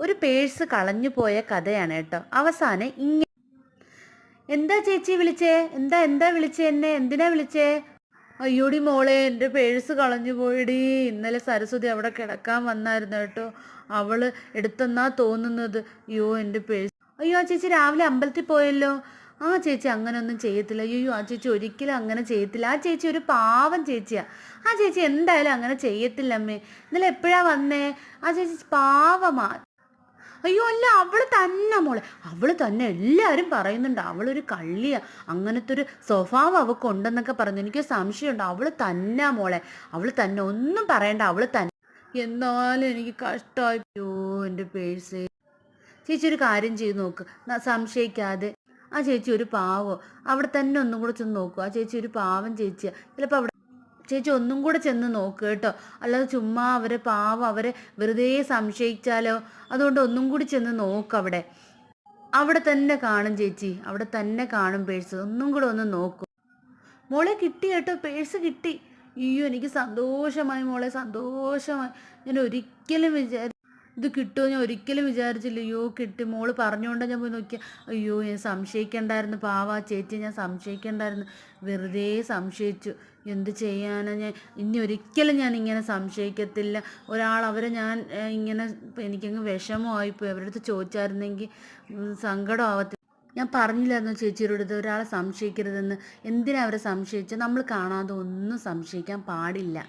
ഒരു പേഴ്സ് കളഞ്ഞു പോയ കഥയാണ് കേട്ടോ. അവസാനം എന്താ ചേച്ചി വിളിച്ചേ? എന്താ എന്താ വിളിച്ചേ? എന്നെ എന്തിനാ വിളിച്ചേ? അയ്യോടി മോളെ, എൻ്റെ പേഴ്സ് കളഞ്ഞു പോയിടി. ഇന്നലെ സരസ്വതി അവിടെ കിടക്കാൻ വന്നായിരുന്നു കേട്ടോ. അവള് എടുത്തെന്നാ തോന്നുന്നത്. അയ്യോ എൻ്റെ പേഴ്സ്. അയ്യോ ആ ചേച്ചി രാവിലെ അമ്പലത്തിൽ പോയല്ലോ. ആ ചേച്ചി അങ്ങനെയൊന്നും ചെയ്യത്തില്ല. അയ്യോ ആ ചേച്ചി ഒരിക്കലും അങ്ങനെ ചെയ്യത്തില്ല. ആ ചേച്ചി ഒരു പാവം ചേച്ചിയാ. ആ ചേച്ചി എന്തായാലും അങ്ങനെ ചെയ്യത്തില്ല അമ്മേ. ഇന്നലെ എപ്പോഴാ വന്നേ? ആ ചേച്ചി പാവമാ. അയ്യോ അല്ല, അവള് തന്നെ മോളെ, അവള് തന്നെ. എല്ലാവരും പറയുന്നുണ്ട് അവളൊരു കള്ളിയാ, അങ്ങനത്തെ ഒരു സ്വഭാവം അവൾക്ക് ഉണ്ടെന്നൊക്കെ പറഞ്ഞു. എനിക്ക് സംശയമുണ്ട്. അവള് തന്നെ മോളെ, അവള് തന്നെ. ഒന്നും പറയണ്ട, അവള് തന്നെ. എന്നാലും എനിക്ക് കഷ്ടമായി. അയ്യോ എൻ്റെ പേഴ്സ്. ചേച്ചി ഒരു കാര്യം ചെയ്ത് നോക്ക്, സംശയിക്കാതെ. ആ ചേച്ചി ഒരു പാവോ, അവിടെ തന്നെ ഒന്നും കൂടെ ചെന്ന് നോക്കൂ. ആ ചേച്ചി ഒരു പാവം ചേച്ചിയാ. ചിലപ്പോൾ അവിടെ ചേച്ചി ഒന്നും കൂടെ ചെന്ന് നോക്ക് കേട്ടോ. അല്ലാതെ ചുമ്മാ അവരെ പാവം, അവരെ വെറുതെ സംശയിച്ചാലോ. അതുകൊണ്ട് ഒന്നും കൂടി ചെന്ന് നോക്ക്. അവിടെ അവിടെ തന്നെ കാണും ചേച്ചി, അവിടെ തന്നെ കാണും പേഴ്സ്. ഒന്നും കൂടെ ഒന്ന് നോക്കൂ. മോളെ കിട്ടി കേട്ടോ, പേഴ്സ് കിട്ടി. അയ്യോ എനിക്ക് സന്തോഷമായി മോളെ, സന്തോഷമായി. ഞാൻ ഒരിക്കലും ഇത് കിട്ടുമോ ഞാൻ ഒരിക്കലും വിചാരിച്ചില്ല. അയ്യോ കിട്ടി. മോള് പറഞ്ഞുകൊണ്ടാണ് ഞാൻ പോയി നോക്കിയ. അയ്യോ ഞാൻ സംശയിക്കണ്ടായിരുന്നു, പാവാ ചേച്ചി, ഞാൻ സംശയിക്കണ്ടായിരുന്നു. വെറുതെ സംശയിച്ചു. എന്ത് ചെയ്യാനാ ഞാൻ. ഇനി ഒരിക്കലും ഞാൻ ഇങ്ങനെ സംശയിക്കത്തില്ല. അവരെ ഞാൻ ഇങ്ങനെ, എനിക്കങ്ങ് വിഷമമായിപ്പോയി. അവരുടെ അടുത്ത് ചോദിച്ചായിരുന്നെങ്കിൽ സങ്കടം ആവത്തില്ല. ഞാൻ പറഞ്ഞില്ലായിരുന്നു ചേച്ചിയോട് ഇത് ഒരാളെ സംശയിക്കരുതെന്ന്. എന്തിനാ അവരെ സംശയിച്ചത്? നമ്മൾ കാണാതെ ഒന്നും സംശയിക്കാൻ പാടില്ല.